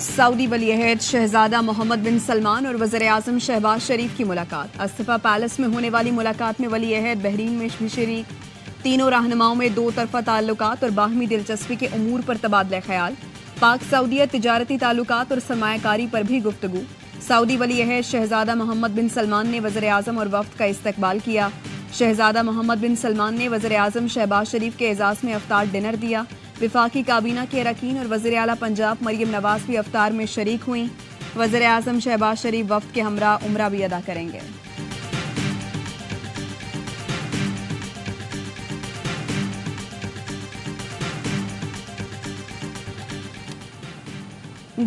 Saudi वली-ए-अहद शहजादा मोहम्मद बिन सलमान और वज़ीर-ए-आज़म शहबाज शरीफ की मुलाकात। अस्तफा पैलेस में होने वाली मुलाकात में वली-ए-अहद बहरीन में भी शरीक। तीनों रहनुमाओं में दो तरफा ताल्लुकात और बाहमी दिलचस्पी के उमूर पर तबादला ख्याल। पाक सऊदीयत तिजारती ताल्लुकात और सरमायाकारी पर भी गुफ्तगू। सऊदी वली-ए-अहद शहजादा मोहम्मद बिन सलमान ने वज़ीर-ए-आज़म और वफ्द का इस्तकबाल किया। शहजादा मोहम्मद बिन सलमान ने वज़ीर-ए-आज़म शहबाज शरीफ के एजाज़ में अफ्तार डिनर दिया। विफाकी काबीना के अरकान और वज़ीर आला पंजाब मरियम नवाज भी अफ्तार में शरीक हुई। वज़ीर-ए-आज़म शहबाज शरीफ वफ्द के हमरा उम्रा भी अदा करेंगे।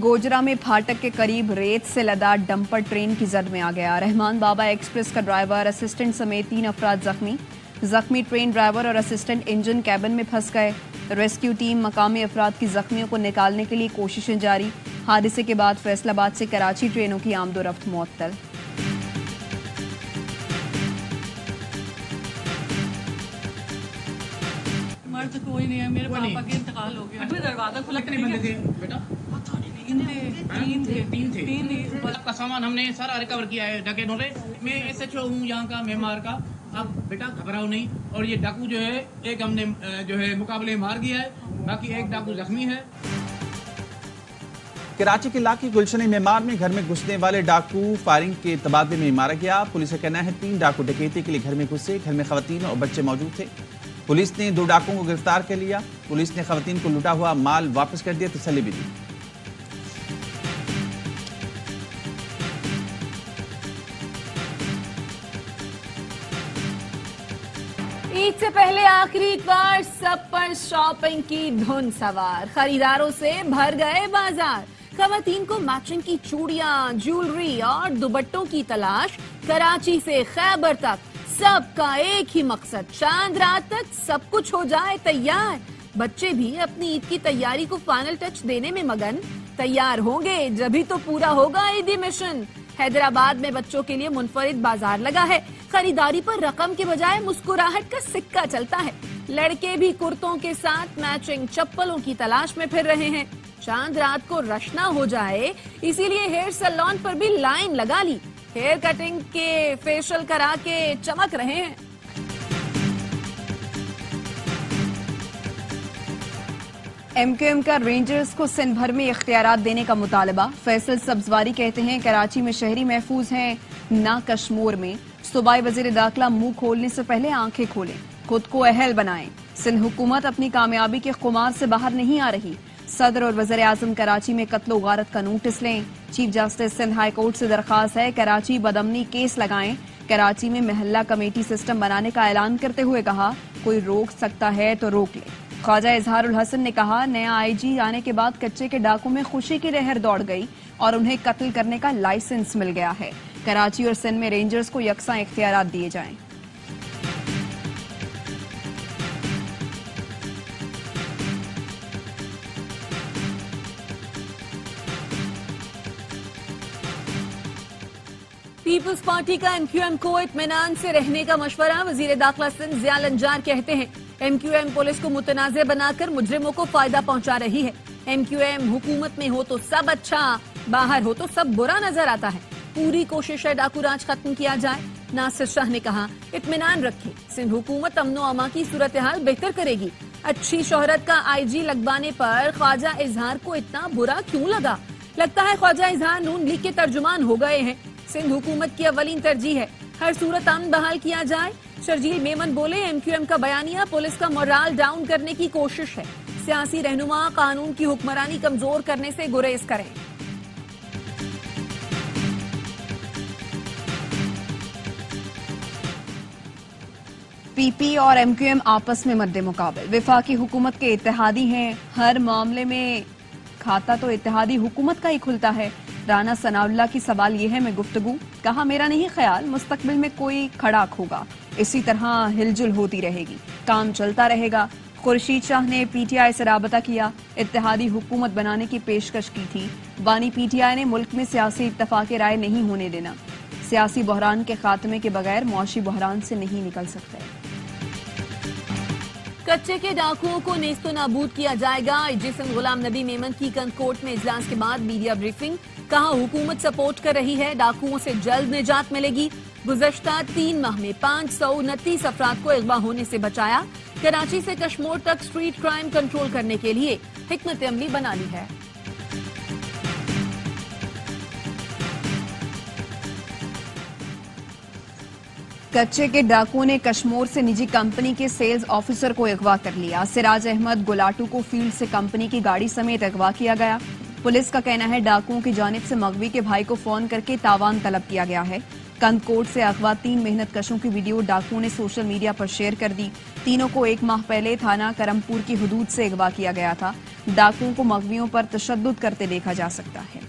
गोजरा में फाटक के करीब रेत से लदा डंपर ट्रेन की जद में आ गया। रहमान बाबा एक्सप्रेस का ड्राइवर, असिस्टेंट समेत 3 अफराद जख्मी ट्रेन ड्राइवर और असिस्टेंट इंजन कैबिन में फंस गए। रेस्क्यू टीम मकामी अफराद की जख्मियों को निकालने के लिए कोशिशें जारी। हादसे के बाद फैसलाबाद से कराची ट्रेनों की आमदोरफ्त मुअत्तल। मर्द कोई नहीं है, मेरे पापा के इंतकाल हो गया। दरवाजा खुला कितने बंदे थे बेटा? तीन थे। आपका सामान हमने सारा रिकवर किया है डकैतों से। मैं SHO हूँ यहाँ का मेमार का। अब बेटा घबराओ नहीं। और ये डाकू जो है एक हमने जो है मुकाबले मार गया है, बाकी एक डाकू जख्मी है। कराची के इलाके गुलशन मेमार में घर में घुसने वाले डाकू फायरिंग के तबादले में मारा गया। पुलिस का कहना है 3 डाकू डकैती के लिए घर में घुसे। घर में खवातीन और बच्चे मौजूद थे। पुलिस ने 2 डाकुओं को गिरफ्तार कर लिया। पुलिस ने खवातीन को लूटा हुआ माल वापस कर दिया, तसल्ली भी दी। ईद से पहले आखिरी इतवार सब पर शॉपिंग की धुन सवार। खरीदारों से भर गए बाजार। खवातीन को मैचिंग की चूड़ियां, ज्वेलरी और दुपट्टों की तलाश। कराची से खैबर तक सबका एक ही मकसद, चांद रात तक सब कुछ हो जाए तैयार। बच्चे भी अपनी ईद की तैयारी को फाइनल टच देने में मगन। तैयार होंगे जभी तो पूरा होगा ईदी मिशन। हैदराबाद में बच्चों के लिए मुनफरिद बाजार लगा है। खरीदारी पर रकम के बजाय मुस्कुराहट का सिक्का चलता है। लड़के भी कुर्तों के साथ मैचिंग चप्पलों की तलाश में फिर रहे हैं। चांद रात को रश ना हो जाए इसीलिए हेयर सैलून पर भी लाइन लगा ली। हेयर कटिंग के फेशियल करा के चमक रहे हैं। MQM का रेंजर्स को सिंध भर में इख्तियारात देने का मुतालबा। फैसल सब्जवारी कहते हैं कराची में शहरी महफूज हैं, ना कश्मीर में। सूबाई वजीर दाखिला मुंह खोलने से पहले आंखें खोलें, खुद को अहल बनाएं। सिंध हुकूमत अपनी कामयाबी के खुमार से बाहर नहीं आ रही। सदर और वज़ीर-ए-आज़म कराची में कत्लो गारत का नोटिस लें। Chief justice Sindh high court से दरखास्त है कराची बदअमनी केस लगाएं। कराची में महल्ला कमेटी सिस्टम बनाने का ऐलान करते हुए कहा कोई रोक सकता है तो रोक ले। ख्वाजा इजहारुल हसन ने कहा नया IG आने के बाद कच्चे के डाकू में खुशी की लहर दौड़ गई और उन्हें कत्ल करने का लाइसेंस मिल गया है। कराची और सिंध में रेंजर्स को यकसा इख्तियारात दिए जाएं। पीपुल्स पार्टी का MQM को इत्मीनान से रहने का मशवरा। वजीर दाखिला सिंध ज़िया लंजार कहते हैं MQM पुलिस को मुतनाज़े बनाकर मुजरिमों को फायदा पहुंचा रही है। MQM हुकूमत में हो तो सब अच्छा, बाहर हो तो सब बुरा नजर आता है। पूरी कोशिश है डाकू राज खत्म किया जाए। नासिर शाह ने कहा इत्मीनान रखें, सिंध हुकूमत अमनो अमा की सूरत हाल बेहतर करेगी। अच्छी शोहरत का IG लगवाने पर ख्वाजा इजहार को इतना बुरा क्यों लगा? लगता है ख्वाजा इजहार नून लीग के तर्जुमान हो गए हैं। सिंध हुकूमत की अवलीन तरजीह है हर सूरत अमन बहाल किया जाए। शर्जील मेमन बोले MQM का बयानिया पुलिस का मोराल डाउन करने की कोशिश है। सियासी रहनुमा कानून की हुक्मरानी कमजोर करने से गुरेज करें। PP और MQM आपस में मद्दे मुकाबले। विफाकी हुकूमत के इत्तेहादी हैं। हर मामले में खाता तो इत्तेहादी हुकूमत का ही खुलता है। राना सनाउल्लाह की सवाल यह है मैं गुफ्तगू। कहा मेरा नहीं ख्याल मुस्तकबिल में कोई खड़ाक होगा। इसी तरह हिलजुल होती रहेगी, काम चलता रहेगा। खुर्शीद शाह ने PTI से राबता किया। इत्तेहादी हुकूमत बनाने की पेशकश की थी। बानी PTI ने मुल्क में सियासी इत्तफाक राय नहीं होने देना। सियासी बहरान के खात्मे के बगैर मुआशी बहरान से नहीं निकल सकते। कच्चे के डाकुओं को नेस्तो नाबूद किया जाएगा। जिसम गुलाम नबी मेमन की कंदकोट में इजलास के बाद मीडिया ब्रीफिंग, कहा हुकूमत सपोर्ट कर रही है, डाकुओं से जल्द निजात मिलेगी। गुज़श्ता 3 माह में 529 अफराद को अगवा होने से बचाया। कराची से कश्मीर तक स्ट्रीट क्राइम कंट्रोल करने के लिए हिकमत अमली बना ली है। कच्चे के डाकुओं ने कश्मीर से निजी कंपनी के सेल्स ऑफिसर को अगवा कर लिया। सिराज अहमद गुलाटू को फील्ड से कंपनी की गाड़ी समेत अगवा किया गया। पुलिस का कहना है डाकुओं की जानिब से मगवी के भाई को फोन करके तावान तलब किया गया है। कंदकोट से अगवा 3 मेहनत कशों की वीडियो डाकुओं ने सोशल मीडिया पर शेयर कर दी। तीनों को 1 माह पहले थाना करमपुर की हुदूद से अगवा किया गया था। डाकुओं को मगवियों पर तशद्दुद करते देखा जा सकता है।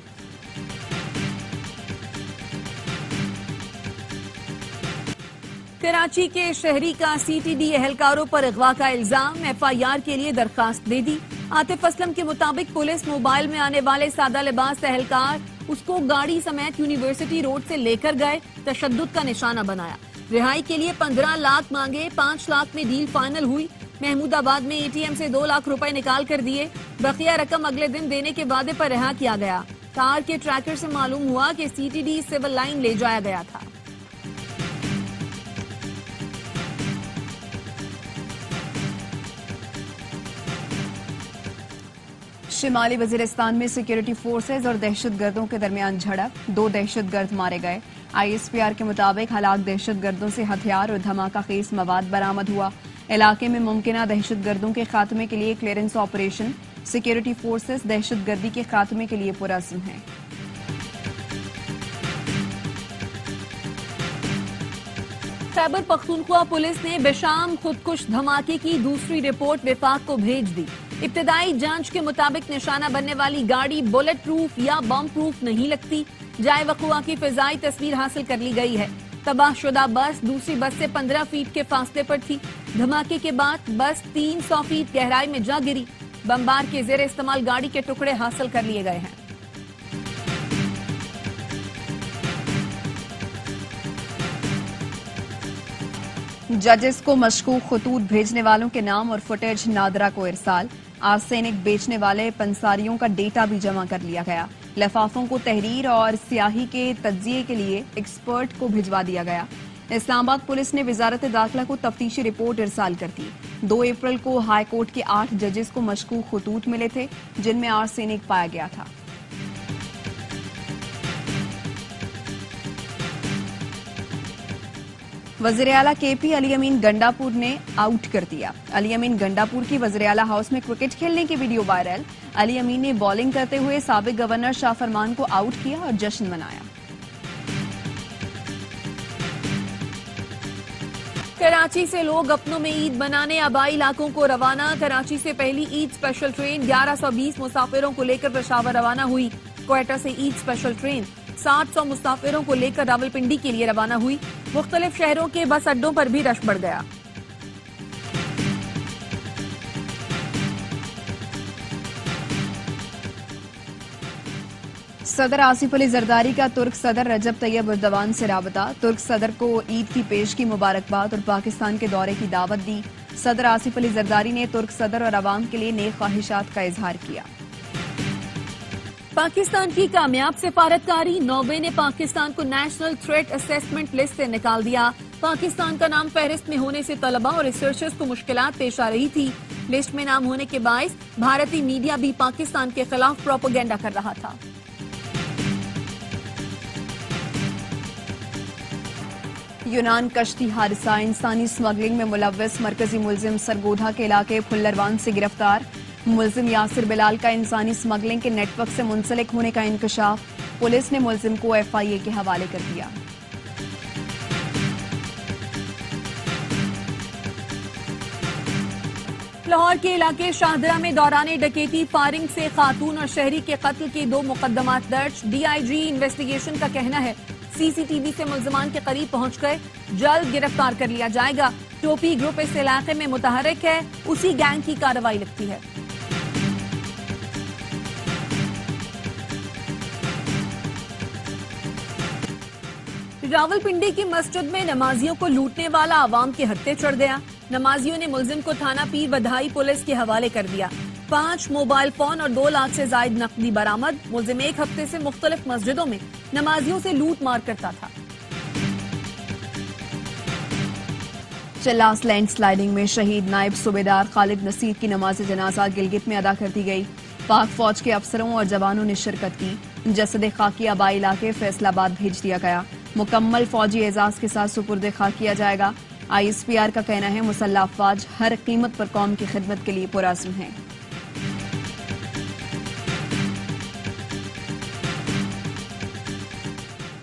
कराची के शहरी का सीटीडी एहलकारों पर अगवा का इल्जाम, एफआईआर के लिए दरखास्त दे दी। आतिफ असलम के मुताबिक पुलिस मोबाइल में आने वाले सादा लिबास एहलकार उसको गाड़ी समेत यूनिवर्सिटी रोड से लेकर गए, तशद्दुद का निशाना बनाया। रिहाई के लिए 15 लाख मांगे, 5 लाख में डील फाइनल हुई। महमूदाबाद में एटीएम से 2 लाख रुपए निकाल कर दिए। बकिया रकम अगले दिन देने के वादे पर रिहा किया गया। कार के ट्रैकर से मालूम हुआ कि सीटीडी सिविल लाइन ले जाया गया था। शिमाली वजीरिस्तान में सिक्योरिटी फोर्सेज और दहशतगर्दों के दरमियान झड़प, 2 दहशतगर्द मारे गए। आईएसपीआर के मुताबिक हलाक दहशतगर्दों से हथियार और धमाका खेज मवाद बरामद हुआ। इलाके में मुमकिना दहशतगर्दों के खात्मे के लिए क्लियरेंस ऑपरेशन, सिक्योरिटी फोर्सेज दहशतगर्दी के खात्मे के लिए पुरअज़्म हैं। खैबर पख्तूनख्वा पुलिस ने बेशाम खुदकुश धमाके की दूसरी रिपोर्ट विफाक को भेज दी। इब्तदाई जांच के मुताबिक निशाना बनने वाली गाड़ी बुलेट प्रूफ या बम प्रूफ नहीं लगती। जाए वक़ुआ की फिजाई तस्वीर हासिल कर ली गई है। तबाहशुदा बस दूसरी बस से 15 फीट के फासले पर थी। धमाके के बाद बस 300 फीट गहराई में जा गिरी। बमबार के जेर इस्तेमाल गाड़ी के टुकड़े हासिल कर लिए गए हैं। जजेस को मशकूक खतूत भेजने वालों के नाम और फुटेज नादरा को इरसाल। आर्सेनिक बेचने वाले पंसारियों का डेटा भी जमा कर लिया गया। लिफाफों को तहरीर और स्याही के तज्जिए के लिए एक्सपर्ट को भिजवा दिया गया। इस्लामाबाद पुलिस ने वजारत दाखिला को तफ्तीशी रिपोर्ट इरसाल कर दी। 2 अप्रैल को हाई कोर्ट के 8 जजेस को मशकूक खतूत मिले थे, जिनमें आर्सेनिक पाया गया था। वज़ीर आला केपी अली अमीन गंडापुर ने आउट कर दिया। अली अमीन गंडापुर की वज़ीर आला हाउस में क्रिकेट खेलने की वीडियो वायरल। अली अमीन ने बॉलिंग करते हुए साबिक गवर्नर शाह फरमान को आउट किया और जश्न मनाया। कराची से लोग अपनों में ईद मनाने आबाई इलाकों को रवाना। कराची से पहली ईद स्पेशल ट्रेन 1120 मुसाफिरों को लेकर पेशावर रवाना हुई। क्वेटा से ईद स्पेशल ट्रेन 700 मुसाफिरों को लेकर रावलपिंडी के लिए रवाना हुई। मुख्तलिफ शहरों के बस अड्डों पर भी रश बढ़ गया। सदर आसिफ अली जरदारी का तुर्क सदर रजब तैयब एर्दोगान से राबता। तुर्क सदर को ईद की पेश की मुबारकबाद और पाकिस्तान के दौरे की दावत दी। सदर आसिफ अली जरदारी ने तुर्क सदर और अवाम के लिए नेक ख्वाहिशात का इजहार किया। पाकिस्तान की कामयाब सिफारतकारी। नौवे ने पाकिस्तान को नेशनल थ्रेट असेसमेंट लिस्ट से निकाल दिया। पाकिस्तान का नाम फहरिस्त में होने से तलबा और रिसर्चर्स को मुश्किलात पेश आ रही थी। लिस्ट में नाम होने के बायस भारतीय मीडिया भी पाकिस्तान के खिलाफ प्रोपेगेंडा कर रहा था। यूनान कश्ती हादसा, इंसानी स्मगलिंग में मुलव्वस मरकजी मुलजिम सरगोधा के इलाके फुल्लरवान से गिरफ्तार। मुलजिम यासिर बिलाल का इंसानी स्मगलिंग के नेटवर्क से मुंसलिक होने का इंकशाफ। पुलिस ने मुलजिम को एफआईए के हवाले कर दिया। लाहौर के इलाके शाहदरा में दौरान डकैती फायरिंग से खातून और शहरी के कत्ल के 2 मुकदमात दर्ज। डीआईजी इन्वेस्टिगेशन का कहना है सीसीटीवी से मुल्जिमान के करीब पहुंच गए, जल्द गिरफ्तार कर लिया जाएगा। टोपी ग्रुप इस इलाके में मुतहरिक है, उसी गैंग की कार्रवाई लगती है। रावलपिंडी की मस्जिद में नमाजियों को लूटने वाला आवाम के हत्थे चढ़ गया। नमाजियों ने मुलजिम को थाना पीर बधाई पुलिस के हवाले कर दिया। 5 मोबाइल फोन और 2 लाख से जायद नकदी बरामद। मुलजिम 1 हफ्ते से मुख्तलिफ मस्जिदों में नमाजियों से लूट मार करता था। चल्लास लैंडस्लाइडिंग में शहीद नायब सूबेदार खालिद नसीर की नमाज जनाजा गिलगित में अदा कर दी गई। पाक फौज के अफसरों और जवानों ने शिरकत की। जसद खाकी आबाई इलाके फैसलाबाद भेज दिया गया। मुकम्मल फौजी एजाज के साथ सुपुर्द खाक किया जाएगा। ISPR का कहना है मुसल्लह अफवाज हर कीमत पर कौम की खिदमत के लिए पुरअज़्म है।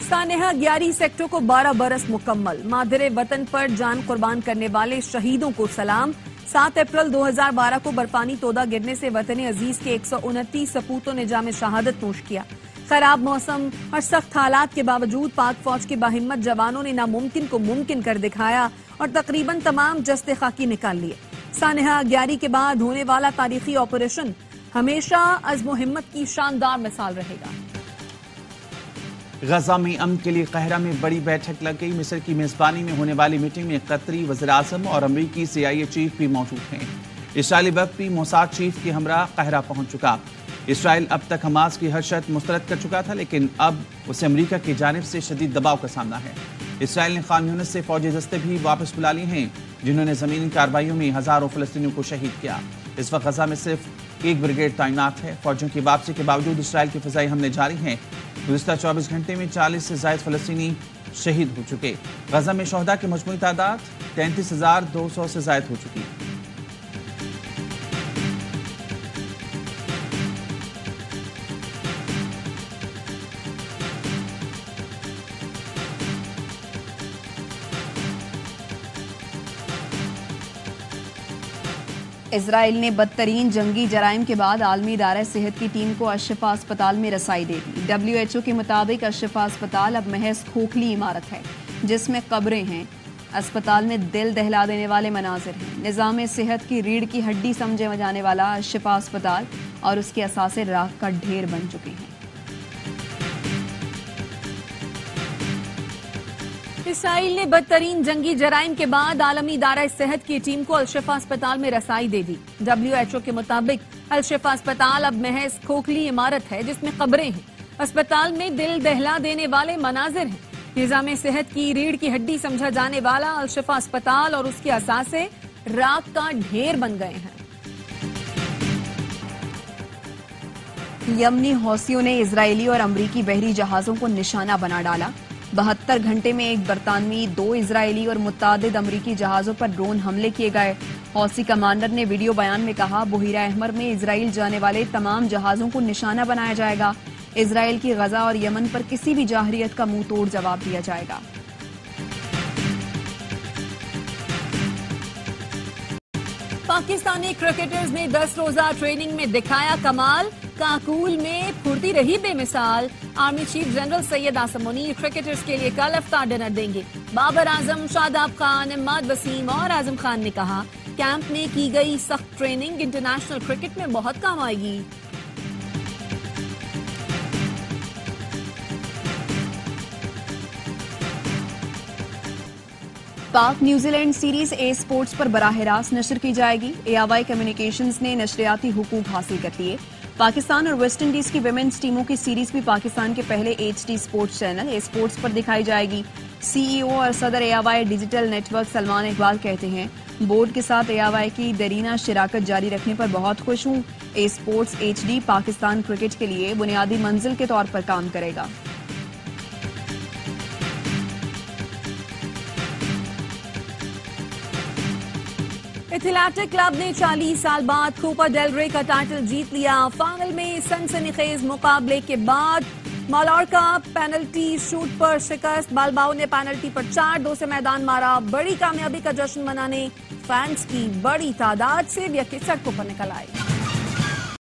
सानेहा 11 सेक्टर को 12 बरस मुकम्मल। मादरे वतन पर जान कुर्बान करने वाले शहीदों को सलाम। 7 अप्रैल 2012 को बर्फानी तोदा गिरने से वतन अजीज के 129 सपूतों ने जाम शहादत नोश किया। खराब मौसम और सख्त हालात के बावजूद पाक फौज के बाहिम्मत जवानों ने नामुमकिन को मुमकिन कर दिखाया और तकरीबन तमाम जस्ते खाकी निकाल लिए। सानेहा 11 के बाद होने वाला तारीखी ऑपरेशन हमेशा अज़्म हिम्मत की शानदार मिसाल रहेगा। गजा में अमन के लिए कहरा में बड़ी बैठक लग गई। मिस्र की मेजबानी में होने वाली मीटिंग में कतरी वज़ीर-ए-आज़म और अमरीकी CIA चीफ भी मौजूद हैं। इसराइली वफ़द भी मोसाद चीफ के हमरा कहरा पहुंच चुका। इसराइल अब तक हमास की हर शर्त मुस्तरद कर चुका था, लेकिन अब उसे अमरीका की जानिब से शदीद दबाव का सामना है। इसराइल ने खान यूनिस से फौजी दस्ते भी वापस बुला लिए हैं, जिन्होंने ज़मीनी कार्रवाइयों में हज़ारों फ़लस्तीनियों को शहीद किया। इस वक्त गजा में सिर्फ 1 ब्रिगेड तैनात है। फौजियों की वापसी के बावजूद इसराइल के फ़िज़ाई हमले जारी हैं। गुज़िश्ता 24 घंटे में 40 से ज़ायद फ़लस्तीनी शहीद हो चुके। गजा में शोहदा की मजमूई तादाद 33,200 से ज़ायद हो चुकी। इसराइल ने बदतरीन जंगी जराइम के बाद आलमी इदारा सेहत की टीम को अशफा अस्पताल में रसाई दे दी। WHO के मुताबिक अशफा अस्पताल अब महज खोखली इमारत है जिसमें कब्रें हैं। अस्पताल में दिल दहला देने वाले मनाजिर हैं। निज़ाम सेहत की रीढ़ की हड्डी समझे जाने वाला अशफा अस्पताल और उसके असासे राख का ढेर बन चुके हैं। इसराइल ने बदतरीन जंगी जराइम के बाद आलमी इदारा सेहत की टीम को अल-शिफा अस्पताल में रसाई दे दी। WHO के मुताबिक अल-शिफा अस्पताल अब महज खोखली इमारत है जिसमें कब्रें हैं। अस्पताल में दिल दहला देने वाले मनाजिर हैं। निज़ाम सेहत की रीढ़ की हड्डी समझा जाने वाला अल-शिफा अस्पताल और उसके असासे राख का ढेर बन गए हैं। यमनी हौसियों ने इजरायली और अमरीकी बहरी जहाजों को निशाना बना डाला। 72 घंटे में 1 बरतानवी, 2 इजरायली और मुत्तादिद अमरीकी जहाजों पर ड्रोन हमले किए गए। हौसी कमांडर ने वीडियो बयान में कहा, बुहीरा अहमर में इजराइल जाने वाले तमाम जहाजों को निशाना बनाया जाएगा। इजराइल की गजा और यमन पर किसी भी जाहरियत का मुंह तोड़ जवाब दिया जाएगा। पाकिस्तानी क्रिकेटर्स ने 10 रोजा ट्रेनिंग में दिखाया कमाल। काकूल में फुर्ती रही बेमिसाल। Army chief general Syed Asim Munir cricketers के लिए कल इफ्तार डिनर देंगे। बाबर आजम, शादाब खान, इम्माद वसीम और आजम खान ने कहा, कैंप में की गई सख्त ट्रेनिंग इंटरनेशनल क्रिकेट में बहुत काम आएगी। पाक न्यूजीलैंड सीरीज ए स्पोर्ट्स पर बराह रास्त नशर की जाएगी। AIY कम्युनिकेशंस ने नशरियाती हुकूक हासिल कर लिए। पाकिस्तान और वेस्ट इंडीज की विमेंस टीमों की सीरीज भी पाकिस्तान के पहले HD स्पोर्ट्स चैनल ए स्पोर्ट्स पर दिखाई जाएगी। CEO और सदर AIY digital network Salman Iqbal कहते हैं, बोर्ड के साथ AIY की दरीना शिराकत जारी रखने पर बहुत खुश हूँ। ए स्पोर्ट्स HD पाकिस्तान क्रिकेट के लिए बुनियादी मंजिल के तौर पर काम करेगा। एथलेटिक क्लब ने 40 साल बाद कोपा डेल रे का टाइटल जीत लिया। फाइनल में सनसनीखेज मुकाबले के बाद मालोर्का पेनल्टी शूट पर शिकस्त। बालबाओ ने पेनल्टी पर 4-2 से मैदान मारा। बड़ी कामयाबी का जश्न मनाने फैंस की बड़ी तादाद से व्यक्ति सड़कों पर निकल आए।